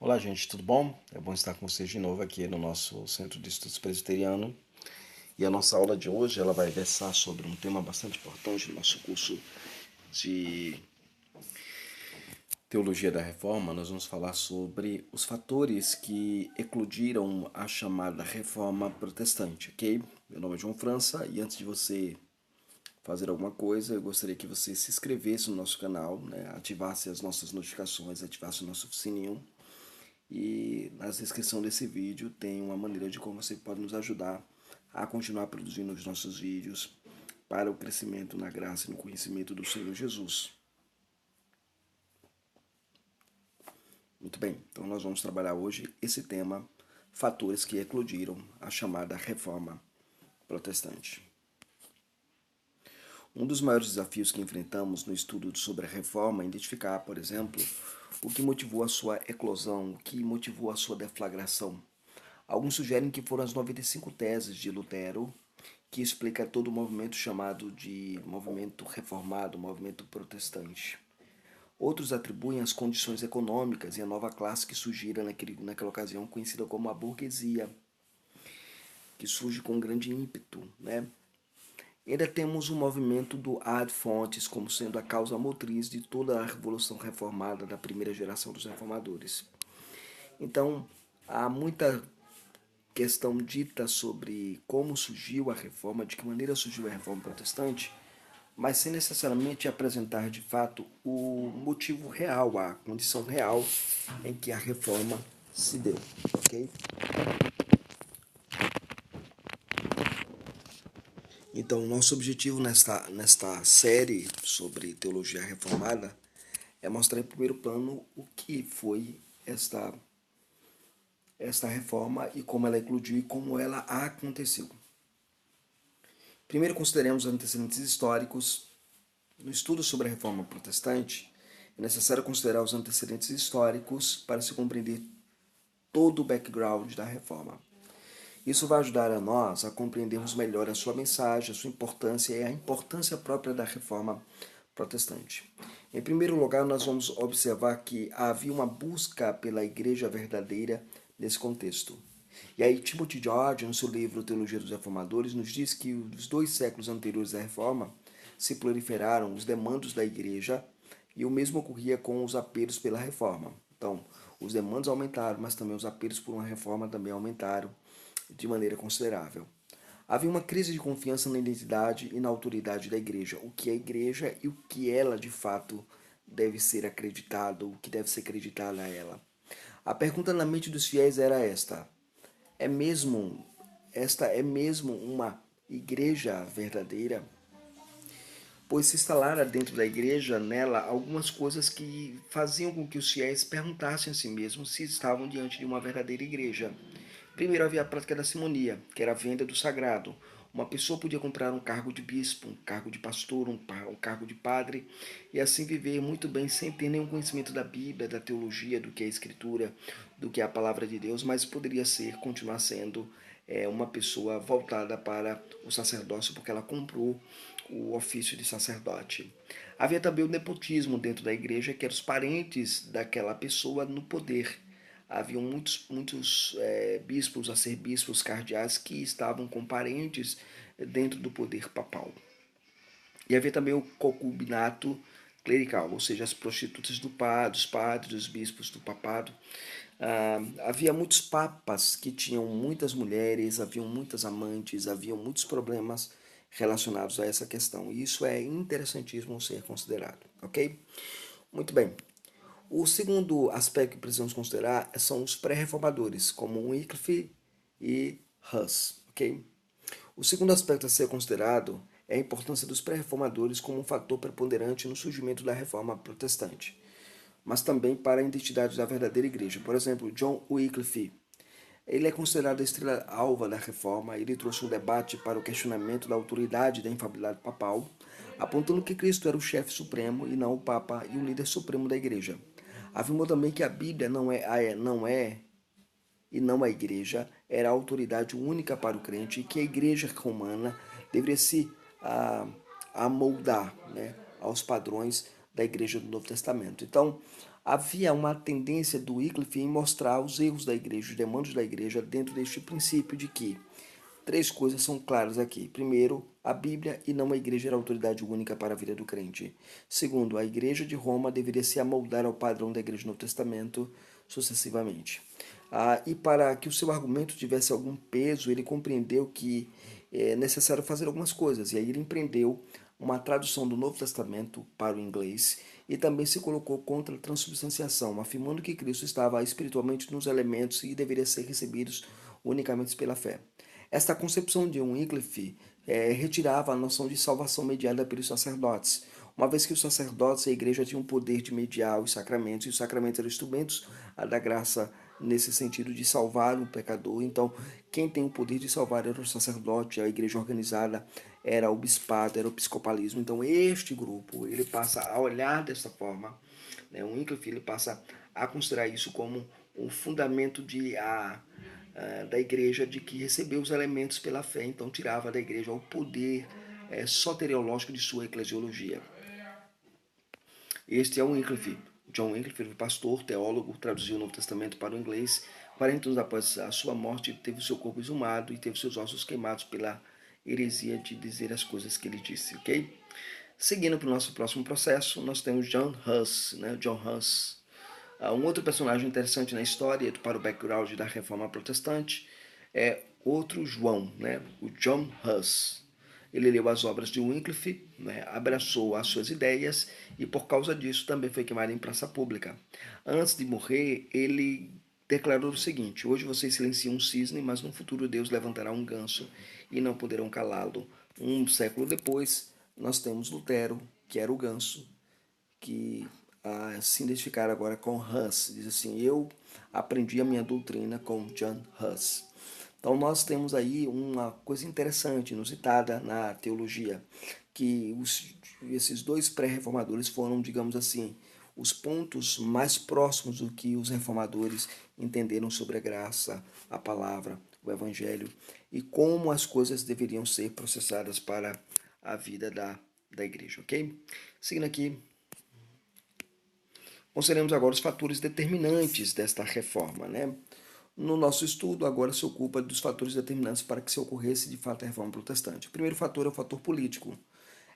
Olá, gente, tudo bom? É bom estar com vocês de novo aqui no nosso Centro de Estudos Presbiteriano. E a nossa aula de hoje ela vai versar sobre um tema bastante importante no nosso curso de Teologia da Reforma. Nós vamos falar sobre os fatores que eclodiram a chamada Reforma Protestante, ok? Meu nome é João França e antes de você fazer alguma coisa, eu gostaria que você se inscrevesse no nosso canal, né? Ativasse as nossas notificações, ativasse o nosso sininho. E na descrição desse vídeo tem uma maneira de como você pode nos ajudar a continuar produzindo os nossos vídeos para o crescimento na graça e no conhecimento do Senhor Jesus. Muito bem, então nós vamos trabalhar hoje esse tema, fatores que eclodiram a chamada Reforma Protestante. Um dos maiores desafios que enfrentamos no estudo sobre a reforma é identificar, por exemplo, o que motivou a sua eclosão, o que motivou a sua deflagração. Alguns sugerem que foram as 95 teses de Lutero que explica todo o movimento chamado de movimento reformado, movimento protestante. Outros atribuem as condições econômicas e a nova classe que surgira naquela ocasião, conhecida como a burguesia, que surge com grande ímpeto, né? Ainda temos o movimento do ad fontes como sendo a causa motriz de toda a revolução reformada da primeira geração dos reformadores. Então, há muita questão dita sobre como surgiu a reforma, de que maneira surgiu a reforma protestante, mas sem necessariamente apresentar de fato o motivo real, a condição real em que a reforma se deu, ok? Então, nosso objetivo nesta série sobre teologia reformada é mostrar em primeiro plano o que foi esta reforma e como ela eclodiu e como ela aconteceu. Primeiro consideremos os antecedentes históricos. No estudo sobre a reforma protestante, é necessário considerar os antecedentes históricos para se compreender todo o background da reforma. Isso vai ajudar a nós a compreendermos melhor a sua mensagem, a sua importância e a importância própria da reforma protestante. Em primeiro lugar, nós vamos observar que havia uma busca pela igreja verdadeira nesse contexto. E aí Timothy George, no seu livro Teologia dos Reformadores, nos diz que os 2 séculos anteriores à reforma se proliferaram os demandos da igreja e o mesmo ocorria com os apelos pela reforma. Então, os demandos aumentaram, mas também os apelos por uma reforma também aumentaram de maneira considerável. Havia uma crise de confiança na identidade e na autoridade da igreja, o que é a igreja e o que ela de fato deve ser acreditado, o que deve ser acreditado a ela. A pergunta na mente dos fiéis era esta: é mesmo esta é mesmo uma igreja verdadeira? Pois se instalara dentro da igreja, nela, algumas coisas que faziam com que os fiéis perguntassem a si mesmos se estavam diante de uma verdadeira igreja. Primeiro havia a prática da simonia, que era a venda do sagrado. Uma pessoa podia comprar um cargo de bispo, um cargo de pastor, um cargo de padre, e assim viver muito bem sem ter nenhum conhecimento da Bíblia, da teologia, do que é a Escritura, do que é a palavra de Deus, mas poderia continuar sendo uma pessoa voltada para o sacerdócio, porque ela comprou o ofício de sacerdote. Havia também o nepotismo dentro da igreja, que eram os parentes daquela pessoa no poder. Haviam muitos bispos, arcebispos, cardeais que estavam com parentes dentro do poder papal. E havia também o concubinato clerical, ou seja, as prostitutas dos padres, dos bispos do papado. Havia muitos papas que tinham muitas mulheres, haviam muitas amantes, haviam muitos problemas relacionados a essa questão. E isso é interessantíssimo ser considerado, ok? Muito bem. O segundo aspecto que precisamos considerar são os pré-reformadores, como Wycliffe e Hus, ok? O segundo aspecto a ser considerado é a importância dos pré-reformadores como um fator preponderante no surgimento da reforma protestante, mas também para a identidade da verdadeira igreja. Por exemplo, John Wycliffe, ele é considerado a estrela-alva da reforma. Ele trouxe um debate para o questionamento da autoridade da infabilidade papal, apontando que Cristo era o chefe supremo e não o Papa e o líder supremo da igreja. Afirmou também que a Bíblia não é e não a igreja, era a autoridade única para o crente e que a igreja romana deveria se amoldar, né, aos padrões da igreja do Novo Testamento. Então, Havia uma tendência do Wycliffe em mostrar os erros da igreja, os demandos da igreja, dentro deste princípio de que três coisas são claras aqui. Primeiro, a Bíblia e não a igreja era a autoridade única para a vida do crente. Segundo, a igreja de Roma deveria se amoldar ao padrão da igreja no Testamento, sucessivamente. E para que o seu argumento tivesse algum peso, ele compreendeu que é necessário fazer algumas coisas. E aí ele empreendeu uma tradução do Novo Testamento para o inglês e também se colocou contra a transubstanciação, afirmando que Cristo estava espiritualmente nos elementos e deveria ser recebidos unicamente pela fé. Esta concepção de Wycliffe retirava a noção de salvação mediada pelos sacerdotes, uma vez que os sacerdotes e a igreja tinham o poder de mediar os sacramentos, e os sacramentos eram instrumentos da graça nesse sentido de salvar o pecador. Então, quem tem o poder de salvar era o sacerdote, a igreja organizada era o bispado, era o episcopalismo. Então, este grupo, ele passa a olhar dessa forma, né? O Wycliffe, ele passa a considerar isso como o fundamento da igreja, de que recebeu os elementos pela fé, então tirava da igreja o poder soteriológico de sua eclesiologia. Este é o Wycliffe. John Wycliffe foi pastor, teólogo, traduziu o Novo Testamento para o inglês. 40 anos após a sua morte, teve o seu corpo exumado e teve seus ossos queimados pela heresia de dizer as coisas que ele disse, ok? Seguindo para o nosso próximo processo, nós temos John Huss, né? John Huss. Um outro personagem interessante na história para o background da Reforma Protestante é outro João, né? O John Huss. Ele leu as obras de Wycliffe, né? Abraçou as suas ideias e por causa disso também foi queimado em praça pública. Antes de morrer, ele declarou o seguinte: hoje vocês silenciam um cisne, mas no futuro Deus levantará um ganso e não poderão calá-lo. Um século depois, nós temos Lutero, que era o ganso, que se identificar agora com Huss. Diz assim: eu aprendi a minha doutrina com John Huss. Então nós temos aí uma coisa interessante, inusitada na teologia, que esses dois pré-reformadores foram, digamos assim, os pontos mais próximos do que os reformadores entenderam sobre a graça, a palavra, o evangelho e como as coisas deveriam ser processadas para a vida da igreja, ok? Seguindo aqui, consideremos agora os fatores determinantes desta reforma, né? No nosso estudo, agora se ocupa dos fatores determinantes para que se ocorresse de fato a reforma protestante. O primeiro fator é o fator político.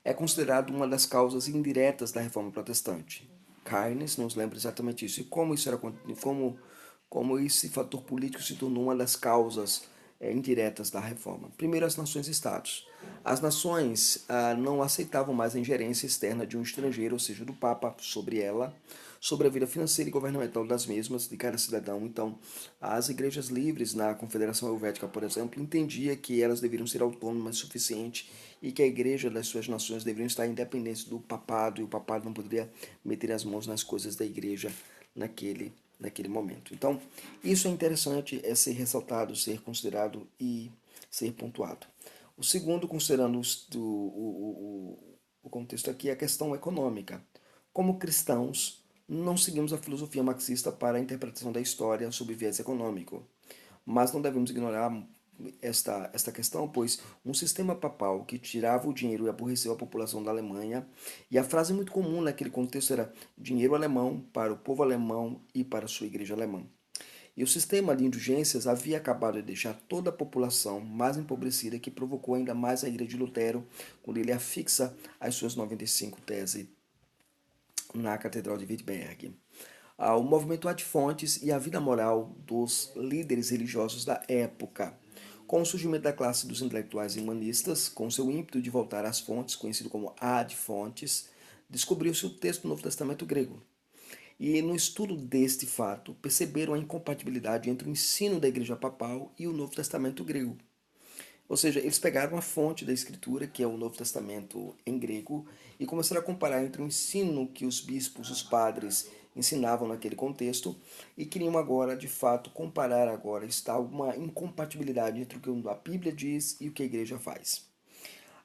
É considerado uma das causas indiretas da reforma protestante. Keynes nos lembra exatamente isso. E como esse fator político se tornou uma das causas indiretas da reforma. Primeiro, as nações-estados. As nações não aceitavam mais a ingerência externa de um estrangeiro, ou seja, do Papa, sobre ela, sobre a vida financeira e governamental das mesmas, de cada cidadão. Então, as igrejas livres na Confederação Helvética, por exemplo, entendia que elas deveriam ser autônomas o suficiente e que a igreja das suas nações deveriam estar independentes do papado, e o papado não poderia meter as mãos nas coisas da igreja naquele momento. Então, isso é interessante, é ser ressaltado, ser considerado e ser pontuado. O segundo, considerando o contexto aqui, é a questão econômica. Como cristãos, não seguimos a filosofia marxista para a interpretação da história sob viés econômico, mas não devemos ignorar esta questão, pois um sistema papal que tirava o dinheiro e aborreceu a população da Alemanha, e a frase muito comum naquele contexto era dinheiro alemão para o povo alemão e para a sua igreja alemã. E o sistema de indulgências havia acabado de deixar toda a população mais empobrecida, que provocou ainda mais a ira de Lutero, quando ele afixa as suas 95 teses na Catedral de Wittenberg. O movimento ad fontes e a vida moral dos líderes religiosos da época. Com o surgimento da classe dos intelectuais humanistas, com seu ímpeto de voltar às fontes, conhecido como ad fontes, descobriu-se o texto do Novo Testamento grego. E no estudo deste fato, perceberam a incompatibilidade entre o ensino da Igreja Papal e o Novo Testamento grego. Ou seja, eles pegaram a fonte da Escritura, que é o Novo Testamento em grego, e começaram a comparar entre o ensino que os bispos, os padres, ensinavam naquele contexto, e queriam agora, de fato, comparar agora, está uma incompatibilidade entre o que a Bíblia diz e o que a igreja faz.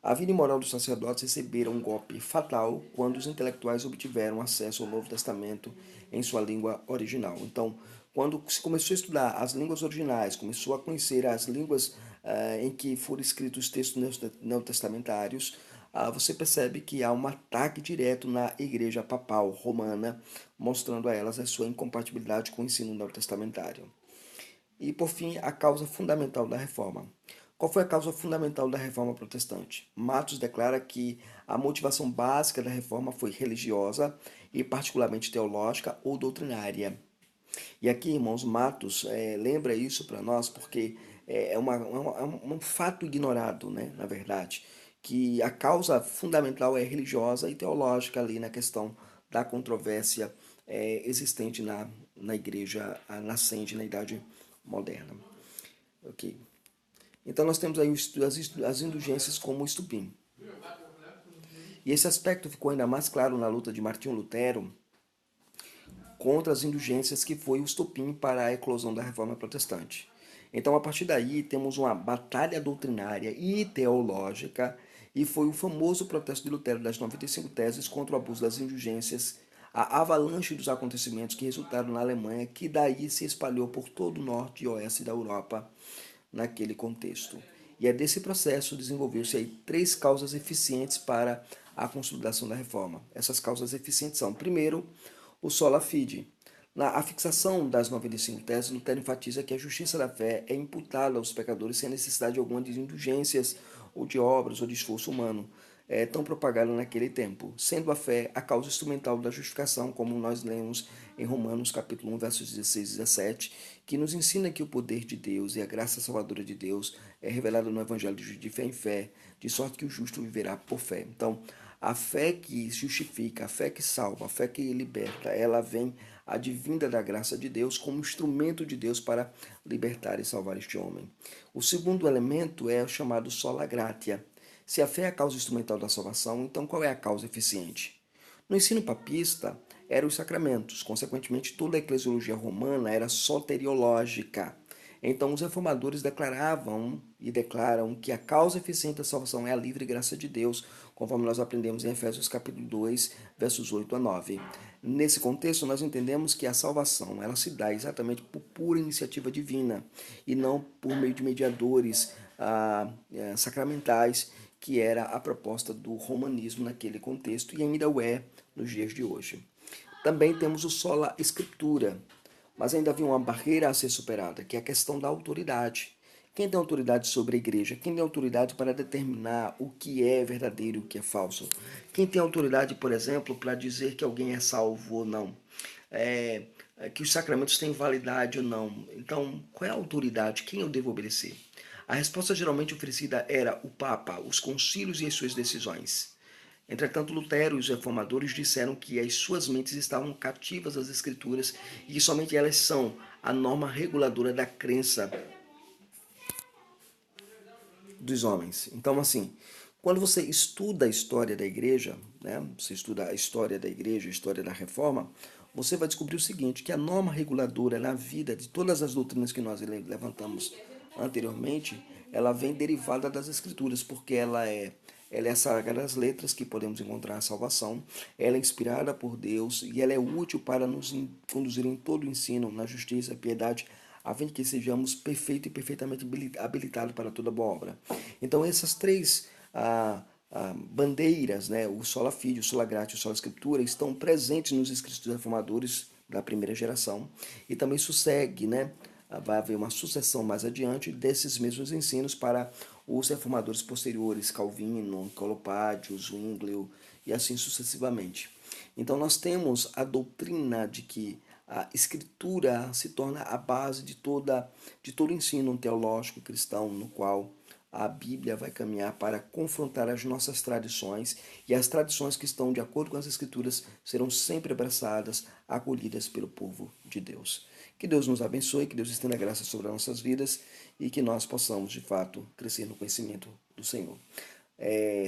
A vida imoral dos sacerdotes receberam um golpe fatal quando os intelectuais obtiveram acesso ao Novo Testamento em sua língua original. Então, quando se começou a estudar as línguas originais, começou a conhecer as línguas em que foram escritos os textos neotestamentários, você percebe que há um ataque direto na igreja papal romana, mostrando a elas a sua incompatibilidade com o ensino neotestamentário. E, por fim, a causa fundamental da reforma. Qual foi a causa fundamental da reforma protestante? Matos declara que a motivação básica da reforma foi religiosa e particularmente teológica ou doutrinária. E aqui, irmãos, Matos lembra isso para nós porque é um fato ignorado, né, na verdade, que a causa fundamental é religiosa e teológica ali na questão da controvérsia existente na igreja nascente na Idade Moderna. Ok. Então nós temos aí as indulgências como estupim. E esse aspecto ficou ainda mais claro na luta de Martinho Lutero contra as indulgências, que foi o estopim para a eclosão da Reforma Protestante. Então, a partir daí, temos uma batalha doutrinária e teológica, e foi o famoso protesto de Lutero das 95 teses contra o abuso das indulgências, a avalanche dos acontecimentos que resultaram na Alemanha, que daí se espalhou por todo o norte e oeste da Europa naquele contexto. E é desse processo desenvolveu-se aí 3 causas eficientes para a consolidação da reforma. Essas causas eficientes são, primeiro, o sola fide. Na fixação das 95 teses, Lutero enfatiza que a justiça da fé é imputada aos pecadores sem necessidade alguma de indulgências ou de obras ou de esforço humano, tão propagada naquele tempo, sendo a fé a causa instrumental da justificação, como nós lemos em Romanos capítulo 1, versos 16 e 17, que nos ensina que o poder de Deus e a graça salvadora de Deus é revelada no Evangelho de fé em fé, de sorte que o justo viverá por fé. Então, a fé que justifica, a fé que salva, a fé que liberta, ela vem advinda da graça de Deus como instrumento de Deus para libertar e salvar este homem. O segundo elemento é o chamado sola gratia. Se a fé é a causa instrumental da salvação, então qual é a causa eficiente? No ensino papista, eram os sacramentos. Consequentemente, toda a eclesiologia romana era soteriológica. Então, os reformadores declaravam e declaram que a causa eficiente da salvação é a livre graça de Deus, conforme nós aprendemos em Efésios capítulo 2, versos 8 a 9. Nesse contexto, nós entendemos que a salvação ela se dá exatamente por pura iniciativa divina e não por meio de mediadores sacramentais, que era a proposta do romanismo naquele contexto e ainda o é nos dias de hoje. Também temos o sola escritura, mas ainda havia uma barreira a ser superada, que é a questão da autoridade. Quem tem autoridade sobre a igreja? Quem tem autoridade para determinar o que é verdadeiro e o que é falso? Quem tem autoridade, por exemplo, para dizer que alguém é salvo ou não? Que os sacramentos têm validade ou não? Então, qual é a autoridade? Quem eu devo obedecer? A resposta geralmente oferecida era o Papa, os concílios e as suas decisões. Entretanto, Lutero e os reformadores disseram que as suas mentes estavam cativas às Escrituras e que somente elas são a norma reguladora da crença dos homens. Então, assim, quando você estuda a história da igreja, né, você estuda a história da igreja, a história da reforma, você vai descobrir o seguinte, que a norma reguladora na vida de todas as doutrinas que nós levantamos anteriormente, ela vem derivada das Escrituras, porque ela é a sagrada das letras que podemos encontrar a salvação, ela é inspirada por Deus e ela é útil para nos conduzir em todo o ensino, na justiça, piedade, a fim de que sejamos perfeitos e perfeitamente habilitados para toda boa obra. Então essas 3 bandeiras, né, o sola fide, o sola gratia e o sola escritura, estão presentes nos escritos dos reformadores da primeira geração e também segue, né, vai haver uma sucessão mais adiante desses mesmos ensinos para os reformadores posteriores, Calvino, Colopádio, Zwinglio e assim sucessivamente. Então nós temos a doutrina de que a escritura se torna a base de todo ensino teológico cristão, no qual a Bíblia vai caminhar para confrontar as nossas tradições, e as tradições que estão de acordo com as Escrituras serão sempre abraçadas, acolhidas pelo povo de Deus. Que Deus nos abençoe, que Deus estenda graça sobre as nossas vidas e que nós possamos, de fato, crescer no conhecimento do Senhor.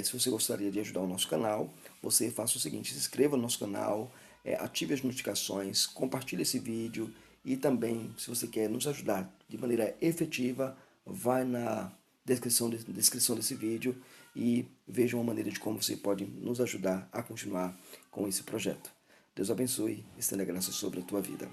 Se você gostaria de ajudar o nosso canal, você faça o seguinte, se inscreva no nosso canal, ative as notificações, compartilhe esse vídeo e também, se você quer nos ajudar de maneira efetiva, vai na descrição desse vídeo e veja uma maneira de como você pode nos ajudar a continuar com esse projeto. Deus abençoe e estenda graça sobre a tua vida.